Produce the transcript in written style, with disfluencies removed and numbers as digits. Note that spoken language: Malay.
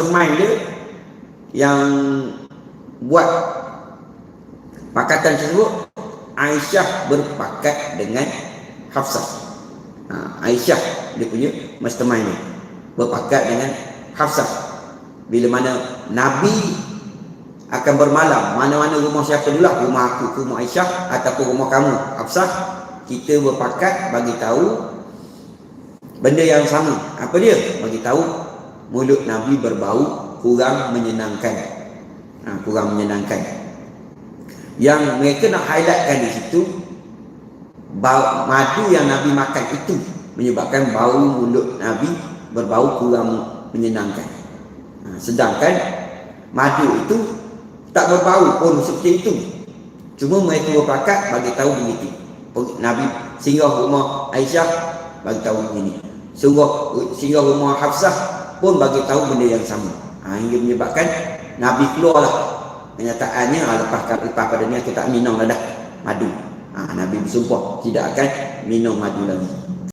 mastermind dia yang buat pakatan tersebut, Aisyah berpakat dengan Hafsah. Aisyah dia punya mastermind ni berpakat dengan Hafsah. Bila mana Nabi akan bermalam, mana-mana rumah siapa dulu lah, rumah aku ke rumah Aisyah ataupun rumah kamu Hafsah, kita berpakat bagi tahu benda yang sama. Apa dia? Bagi tahu mulut Nabi berbau kurang menyenangkan. Kurang menyenangkan. Yang mereka nak highlightkan di situ, madu yang Nabi makan itu menyebabkan bau mulut Nabi berbau kurang menyenangkan. Sedangkan madu itu tak berbau pun seperti itu. Cuma mereka berpakat bagi tahu begitu. Nabi singgah rumah Aisyah bagi tahu begini. Singgah rumah Hafsah pun bagi tahu benda yang sama. Hingga menyebabkan Nabi keluarlah kenyataannya lepas pada ni aku tak minum dah madu. Nabi bersumpah tidak akan minum madu lagi.